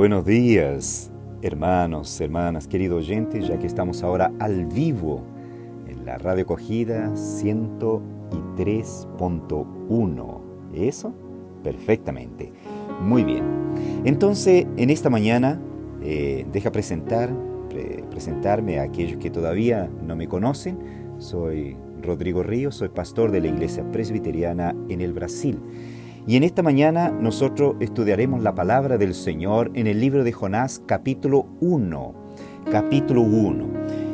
Buenos días, hermanos, hermanas, queridos oyentes, ya que estamos ahora al vivo en la Radio Acogida 103.1. ¿Eso? Perfectamente. Muy bien. Entonces, en esta mañana, deja presentarme a aquellos que todavía no me conocen. Soy Rodrigo Ríos, soy pastor de la Iglesia Presbiteriana en el Brasil. Y en esta mañana nosotros estudiaremos la palabra del Señor en el libro de Jonás, capítulo 1.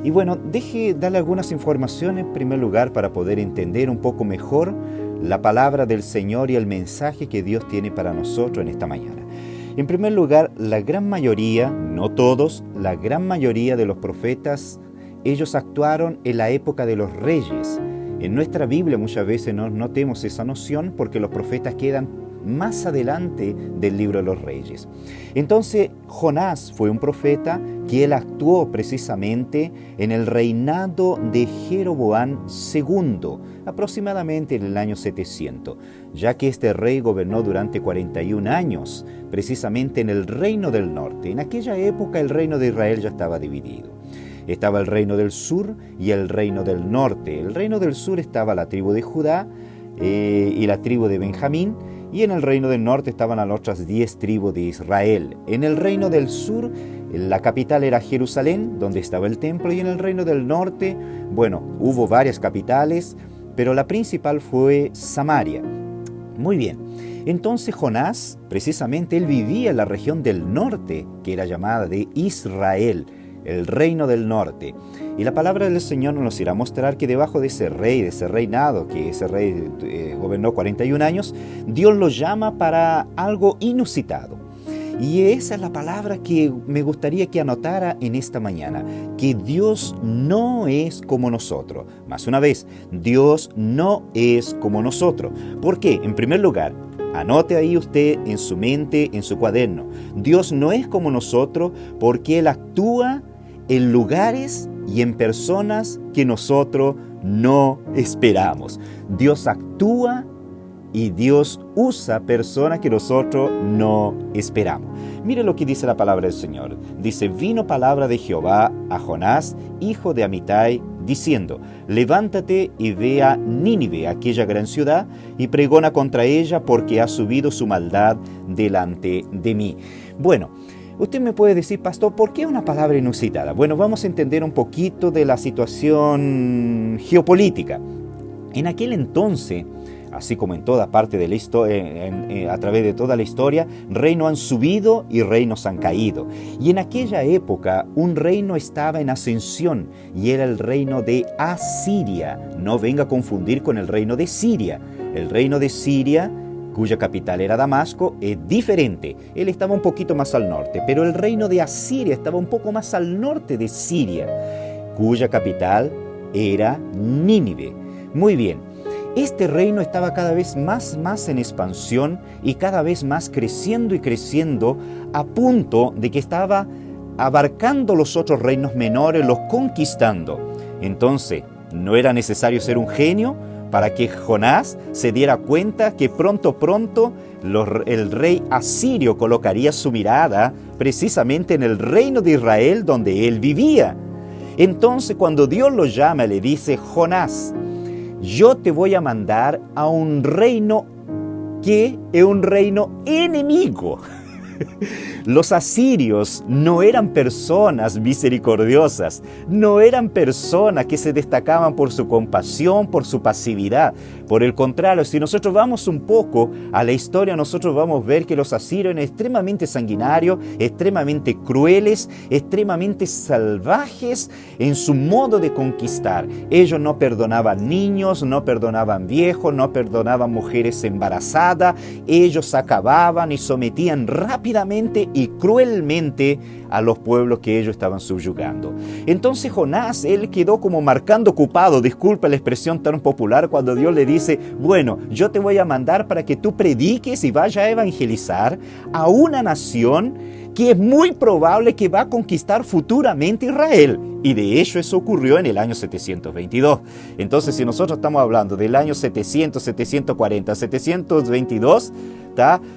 Y bueno, deje darle algunas informaciones en primer lugar para poder entender un poco mejor la palabra del Señor y el mensaje que Dios tiene para nosotros en esta mañana. En primer lugar, la gran mayoría, no todos, la gran mayoría de los profetas, ellos actuaron en la época de los reyes. En nuestra Biblia muchas veces no tenemos esa noción porque los profetas quedan más adelante del libro de los reyes. Entonces, Jonás fue un profeta que él actuó precisamente en el reinado de Jeroboam II, aproximadamente en el año 700, ya que este rey gobernó durante 41 años, precisamente en el reino del norte. En aquella época el reino de Israel ya estaba dividido. Estaba el reino del sur y el reino del norte. El reino del sur estaba la tribu de Judá y la tribu de Benjamín, y en el reino del norte estaban las otras 10 tribus de Israel. En el reino del sur, la capital era Jerusalén, donde estaba el templo, y en el reino del norte, bueno, hubo varias capitales, pero la principal fue Samaria. Muy bien. Entonces Jonás, precisamente, él vivía en la región del norte, que era llamada de Israel, el reino del norte. Y la palabra del Señor nos irá a mostrar que debajo de ese rey, de ese reinado, que ese rey gobernó 41 años, Dios lo llama para algo inusitado. Y esa es la palabra que me gustaría que anotara en esta mañana, que Dios no es como nosotros. Más una vez, Dios no es como nosotros. ¿Por qué? En primer lugar, anote ahí usted en su mente, en su cuaderno. Dios no es como nosotros porque Él actúa en lugares y en personas que nosotros no esperamos. Dios actúa y Dios usa personas que nosotros no esperamos. Mire lo que dice la palabra del Señor. Dice, vino palabra de Jehová a Jonás, hijo de Amitai, diciendo, levántate y ve a Nínive, aquella gran ciudad, y pregona contra ella, porque ha subido su maldad delante de mí. Bueno, usted me puede decir, pastor, ¿por qué una palabra inusitada? Bueno, vamos a entender un poquito de la situación geopolítica. En aquel entonces, así como en toda parte de la historia, a través de toda la historia, reinos han subido y reinos han caído. Y en aquella época, un reino estaba en ascensión y era el reino de Asiria. No venga a confundir con el reino de Siria. El reino de Siria, cuya capital era Damasco, es diferente. Él estaba un poquito más al norte, pero el reino de Asiria estaba un poco más al norte de Siria, cuya capital era Nínive. Muy bien. Este reino estaba cada vez más en expansión y cada vez más creciendo y creciendo, a punto de que estaba abarcando los otros reinos menores, los conquistando. Entonces, no era necesario ser un genio para que Jonás se diera cuenta que pronto el rey asirio colocaría su mirada precisamente en el reino de Israel donde él vivía. Entonces, cuando Dios lo llama, le dice, Jonás, yo te voy a mandar a un reino que es un reino enemigo. Los asirios no eran personas misericordiosas, no eran personas que se destacaban por su compasión, por su pasividad. Por el contrario, si nosotros vamos un poco a la historia, nosotros vamos a ver que los asirios eran extremadamente sanguinarios, extremadamente crueles, extremadamente salvajes en su modo de conquistar. Ellos no perdonaban niños, no perdonaban viejos, no perdonaban mujeres embarazadas. Ellos acababan y sometían rápidamente y cruelmente a los pueblos que ellos estaban subyugando. Entonces Jonás, él quedó como marcando ocupado, disculpa la expresión tan popular, cuando Dios le dice, bueno, yo te voy a mandar para que tú prediques y vayas a evangelizar a una nación que es muy probable que va a conquistar futuramente Israel. Y de hecho eso ocurrió en el año 722. Entonces, si nosotros estamos hablando del año 700, 740, 722,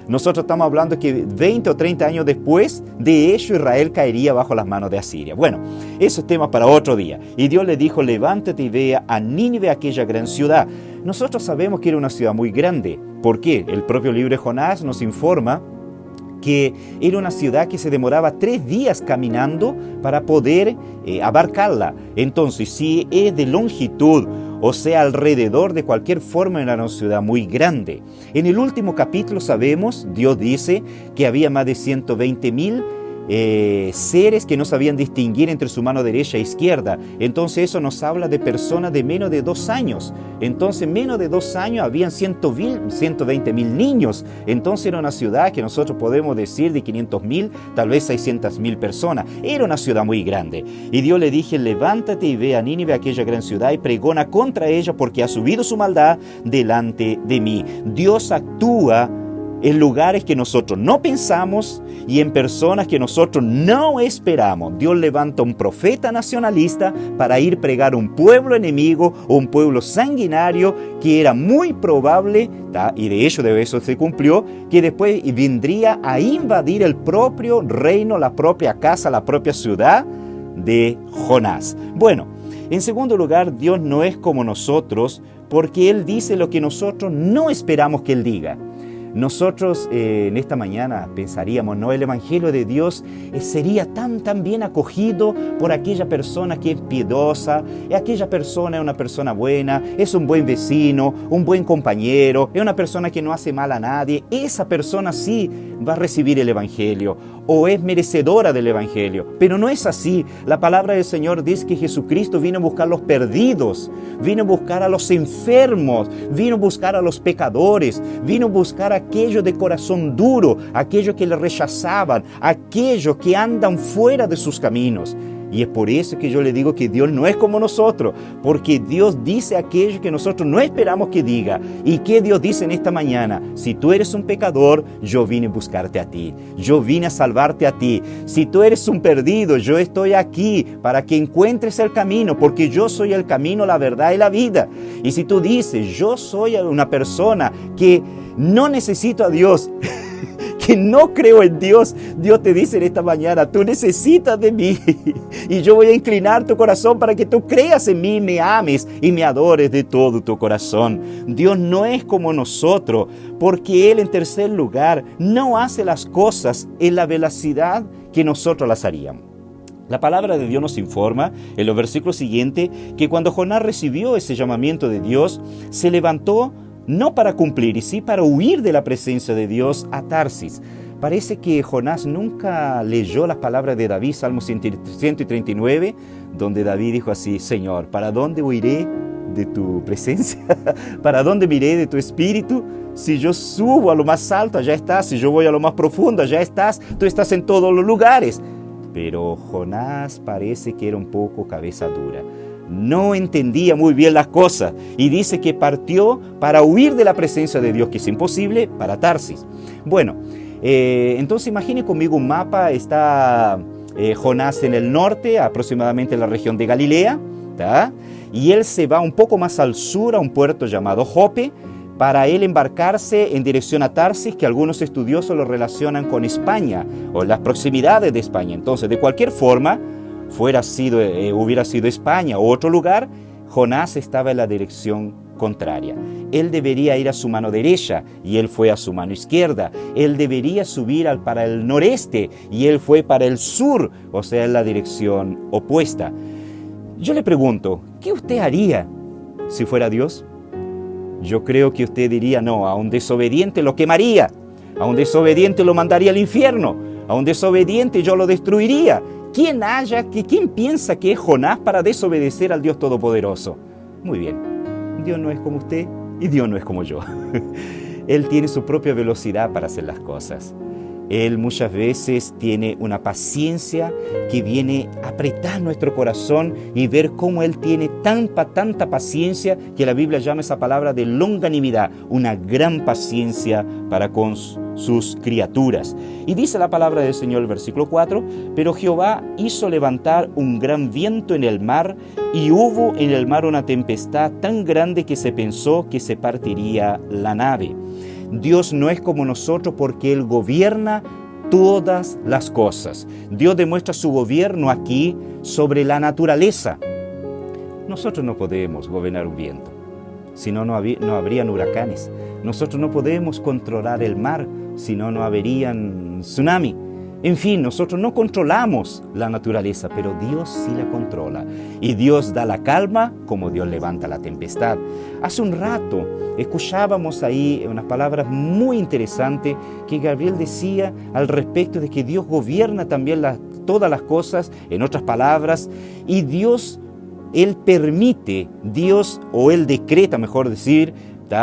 nosotros estamos hablando que 20 o 30 años después, de hecho Israel caería bajo las manos de Asiria. Bueno, eso es tema para otro día. Y Dios le dijo, levántate y ve a Nínive, aquella gran ciudad. Nosotros sabemos que era una ciudad muy grande. ¿Por qué? El propio libro de Jonás nos informa que era una ciudad que se demoraba 3 días caminando para poder abarcarla. Entonces, si es de longitud, o sea, alrededor de cualquier forma, era una ciudad muy grande. En el último capítulo sabemos, Dios dice que había más de 120,000 seres que no sabían distinguir entre su mano derecha e izquierda. Entonces eso nos habla de personas de menos de 2 años. Entonces menos de 2 años habían 120,000 niños. Entonces era una ciudad que nosotros podemos decir de 500,000, tal vez 600,000 personas. Era una ciudad muy grande. Y Dios le dije, levántate y ve a Nínive, aquella gran ciudad, y pregona contra ella, porque ha subido su maldad delante de mí. Dios actúa en lugares que nosotros no pensamos y en personas que nosotros no esperamos. Dios levanta un profeta nacionalista para ir pregar a un pueblo enemigo o un pueblo sanguinario que era muy probable, y de hecho de eso se cumplió, que después vendría a invadir el propio reino, la propia casa, la propia ciudad de Jonás. Bueno, en segundo lugar, Dios no es como nosotros porque Él dice lo que nosotros no esperamos que Él diga. Nosotros en esta mañana pensaríamos, ¿no? El Evangelio de Dios sería tan bien acogido por aquella persona que es piedosa, aquella persona es una persona buena, es un buen vecino, un buen compañero, es una persona que no hace mal a nadie. Esa persona sí va a recibir el Evangelio o es merecedora del Evangelio. Pero no es así. La palabra del Señor dice que Jesucristo vino a buscar a los perdidos, vino a buscar a los enfermos, vino a buscar a los pecadores, vino a buscar a aquellos de corazón duro, aquellos que le rechazaban, aquellos que andan fuera de sus caminos. Y es por eso que yo le digo que Dios no es como nosotros, porque Dios dice aquello que nosotros no esperamos que diga. ¿Y qué Dios dice en esta mañana? Si tú eres un pecador, yo vine a buscarte a ti. Yo vine a salvarte a ti. Si tú eres un perdido, yo estoy aquí para que encuentres el camino, porque yo soy el camino, la verdad y la vida. Y si tú dices, yo soy una persona que no necesito a Dios, que no creo en Dios, Dios te dice en esta mañana, tú necesitas de mí y yo voy a inclinar tu corazón para que tú creas en mí, me ames y me adores de todo tu corazón. Dios no es como nosotros, porque Él, en tercer lugar, no hace las cosas en la velocidad que nosotros las haríamos. La palabra de Dios nos informa en los versículos siguientes que cuando Jonás recibió ese llamamiento de Dios, se levantó no para cumplir, y sí para huir de la presencia de Dios a Tarsis. Parece que Jonás nunca leyó las palabras de David, Salmo 139, donde David dijo así, Señor, ¿para dónde huiré de tu presencia? ¿Para dónde miré de tu espíritu? Si yo subo a lo más alto, allá estás. Si yo voy a lo más profundo, allá estás. Tú estás en todos los lugares. Pero Jonás parece que era un poco cabeza dura. No entendía muy bien las cosas y dice que partió para huir de la presencia de Dios, que es imposible, para Tarsis. Bueno, entonces imagine conmigo un mapa. Está Jonás en el norte, aproximadamente en la región de Galilea, ¿tá? Y él se va un poco más al sur a un puerto llamado Jope para él embarcarse en dirección a Tarsis, que algunos estudiosos lo relacionan con España o las proximidades de España. Entonces, de cualquier forma, hubiera sido España o otro lugar, Jonás estaba en la dirección contraria. Él debería ir a su mano derecha y él fue a su mano izquierda. Él debería subir para el noreste y él fue para el sur, o sea, en la dirección opuesta. Yo le pregunto, ¿qué usted haría si fuera Dios? Yo creo que usted diría, no, a un desobediente lo quemaría, a un desobediente lo mandaría al infierno, a un desobediente yo lo destruiría. ¿Quién piensa que es Jonás para desobedecer al Dios Todopoderoso? Muy bien, Dios no es como usted y Dios no es como yo. Él tiene su propia velocidad para hacer las cosas. Él muchas veces tiene una paciencia que viene a apretar nuestro corazón y ver cómo Él tiene tanta paciencia que la Biblia llama esa palabra de longanimidad, una gran paciencia para con sus criaturas. Y dice la palabra del Señor, el versículo 4, pero Jehová hizo levantar un gran viento en el mar y hubo en el mar una tempestad tan grande que se pensó que se partiría la nave. Dios no es como nosotros porque Él gobierna todas las cosas. Dios demuestra su gobierno aquí sobre la naturaleza. Nosotros no podemos gobernar un viento, si no, no habrían huracanes. Nosotros no podemos controlar el mar, si no, no habrían tsunami. En fin, nosotros no controlamos la naturaleza, pero Dios sí la controla. Y Dios da la calma como Dios levanta la tempestad. Hace un rato escuchábamos ahí unas palabras muy interesantes que Gabriel decía al respecto de que Dios gobierna también todas las cosas, en otras palabras, y Dios, Él permite, o Él decreta, mejor decir,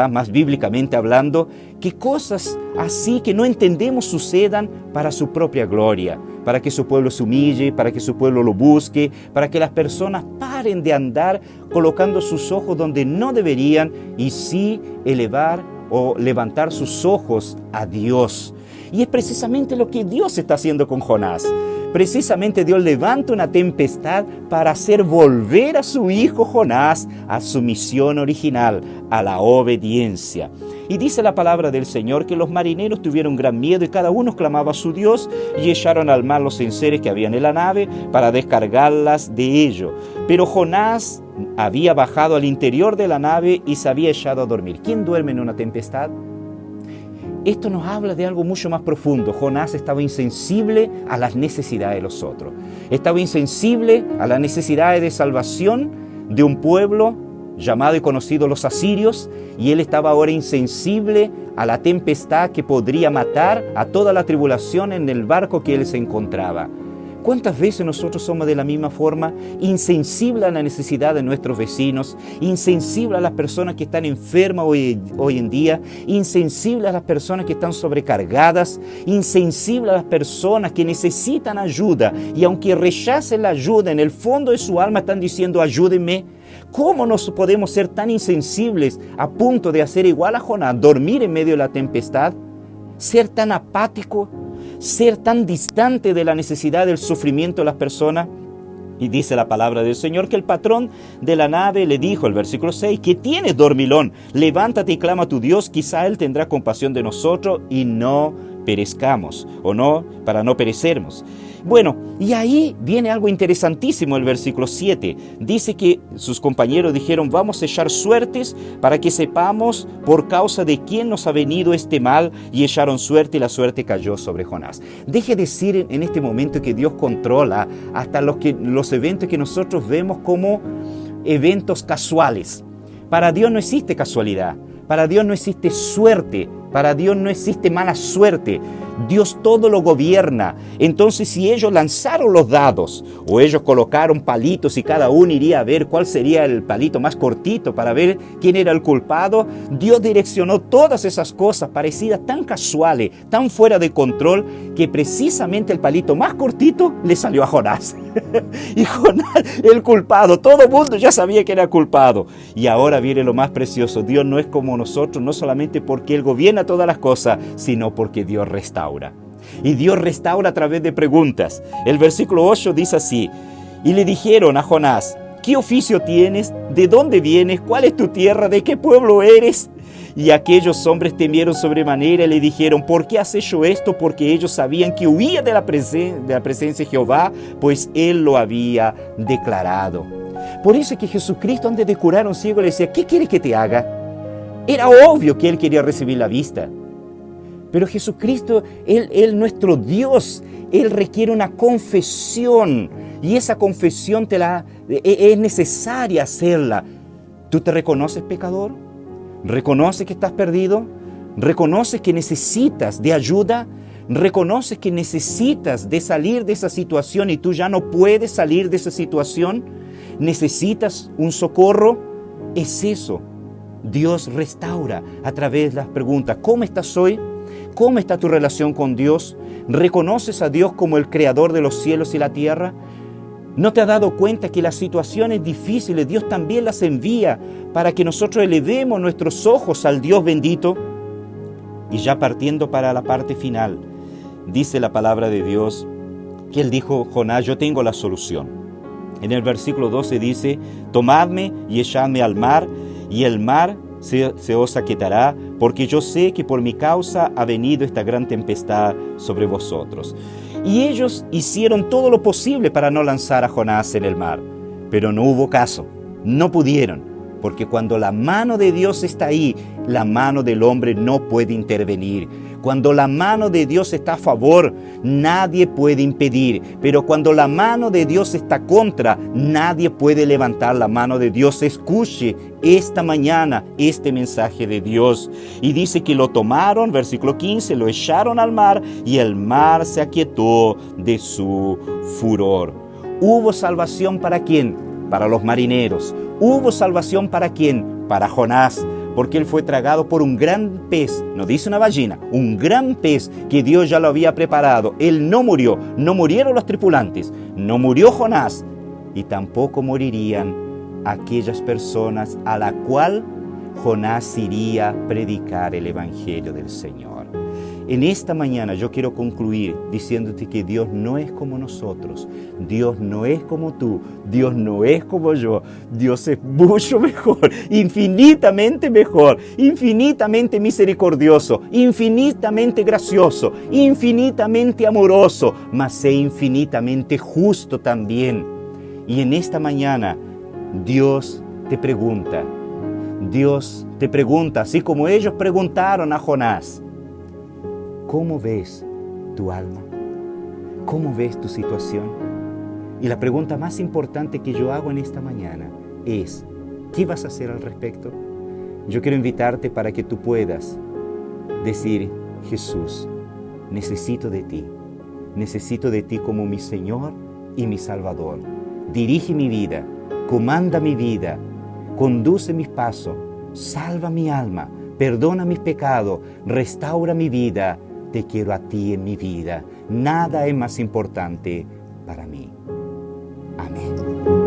más bíblicamente hablando, que cosas así que no entendemos sucedan para su propia gloria, para que su pueblo se humille, para que su pueblo lo busque, para que las personas paren de andar colocando sus ojos donde no deberían y sí elevar o levantar sus ojos a Dios. Y es precisamente lo que Dios está haciendo con Jonás. Precisamente Dios levanta una tempestad para hacer volver a su hijo Jonás a su misión original, a la obediencia. Y dice la palabra del Señor que los marineros tuvieron gran miedo y cada uno clamaba a su Dios y echaron al mar los enseres que habían en la nave para descargarlas de ello. Pero Jonás había bajado al interior de la nave y se había echado a dormir. ¿Quién duerme en una tempestad? Esto nos habla de algo mucho más profundo. Jonás estaba insensible a las necesidades de los otros. Estaba insensible a las necesidades de salvación de un pueblo llamado y conocido los asirios, y él estaba ahora insensible a la tempestad que podría matar a toda la tribulación en el barco que él se encontraba. ¿Cuántas veces nosotros somos de la misma forma, insensibles a la necesidad de nuestros vecinos, insensibles a las personas que están enfermas hoy en día, insensibles a las personas que están sobrecargadas, insensibles a las personas que necesitan ayuda y aunque rechacen la ayuda, en el fondo de su alma están diciendo ayúdenme? ¿Cómo nos podemos ser tan insensibles a punto de hacer igual a Jonás, dormir en medio de la tempestad, ser tan apático, ser tan distante de la necesidad del sufrimiento de las personas? Y dice la palabra del Señor que el patrón de la nave le dijo, el versículo 6, ¿qué tienes, dormilón? Levántate y clama a tu Dios, quizá Él tendrá compasión de nosotros y no perezcamos, o no, para no perecermos. Bueno, y ahí viene algo interesantísimo el versículo 7. Dice que sus compañeros dijeron, vamos a echar suertes para que sepamos por causa de quién nos ha venido este mal, y echaron suerte y la suerte cayó sobre Jonás. Deje decir en este momento que Dios controla hasta los eventos que nosotros vemos como eventos casuales. Para Dios no existe casualidad, para Dios no existe suerte, para Dios no existe mala suerte. Dios todo lo gobierna. Entonces, si ellos lanzaron los dados o ellos colocaron palitos y cada uno iría a ver cuál sería el palito más cortito para ver quién era el culpado, Dios direccionó todas esas cosas parecidas tan casuales, tan fuera de control, que precisamente el palito más cortito le salió a Jonás. Y Jonás, el culpado, todo el mundo ya sabía que era culpado. Y ahora viene lo más precioso. Dios no es como nosotros, no solamente porque Él gobierna todas las cosas, sino porque Dios restaura. Y Dios restaura a través de preguntas. El versículo 8 dice así: y le dijeron a Jonás, ¿qué oficio tienes? ¿De dónde vienes? ¿Cuál es tu tierra? ¿De qué pueblo eres? Y aquellos hombres temieron sobremanera y le dijeron, ¿por qué has hecho esto? Porque ellos sabían que huía de la presencia de Jehová, pues Él lo había declarado. Por eso es que Jesucristo, antes de curar a un ciego, le decía, ¿qué quieres que te haga? Era obvio que Él quería recibir la vista. Pero Jesucristo, Él nuestro Dios, Él requiere una confesión. Y esa confesión es necesaria hacerla. ¿Tú te reconoces pecador? ¿Reconoces que estás perdido? ¿Reconoces que necesitas de ayuda? ¿Reconoces que necesitas de salir de esa situación y tú ya no puedes salir de esa situación? ¿Necesitas un socorro? Es eso. Dios restaura a través de las preguntas. ¿Cómo estás hoy? ¿Cómo está tu relación con Dios? ¿Reconoces a Dios como el creador de los cielos y la tierra? ¿No te has dado cuenta que las situaciones difíciles Dios también las envía para que nosotros elevemos nuestros ojos al Dios bendito? Y ya partiendo para la parte final, dice la palabra de Dios que Él dijo: Jonás, yo tengo la solución. En el versículo 12 dice: tomadme y echadme al mar, y el mar se os aquietará, porque yo sé que por mi causa ha venido esta gran tempestad sobre vosotros. Y ellos hicieron todo lo posible para no lanzar a Jonás en el mar, pero no hubo caso, no pudieron, porque cuando la mano de Dios está ahí, la mano del hombre no puede intervenir. Cuando la mano de Dios está a favor, nadie puede impedir. Pero cuando la mano de Dios está contra, nadie puede levantar la mano de Dios. Escuche esta mañana este mensaje de Dios. Y dice que lo tomaron, versículo 15, lo echaron al mar y el mar se aquietó de su furor. ¿Hubo salvación para quién? Para los marineros. ¿Hubo salvación para quién? Para Jonás, porque él fue tragado por un gran pez, no dice una ballena, un gran pez que Dios ya lo había preparado. Él no murió, no murieron los tripulantes, no murió Jonás, y tampoco morirían aquellas personas a la cual Jonás iría a predicar el Evangelio del Señor. En esta mañana yo quiero concluir diciéndote que Dios no es como nosotros, Dios no es como tú, Dios no es como yo, Dios es mucho mejor, infinitamente misericordioso, infinitamente gracioso, infinitamente amoroso, mas es infinitamente justo también. Y en esta mañana Dios te pregunta, así como ellos preguntaron a Jonás: ¿cómo ves tu alma? ¿Cómo ves tu situación? Y la pregunta más importante que yo hago en esta mañana es: ¿qué vas a hacer al respecto? Yo quiero invitarte para que tú puedas decir: Jesús, necesito de ti como mi Señor y mi Salvador. Dirige mi vida, comanda mi vida, conduce mis pasos, salva mi alma, perdona mis pecados, restaura mi vida. Te quiero a ti en mi vida. Nada es más importante para mí. Amén.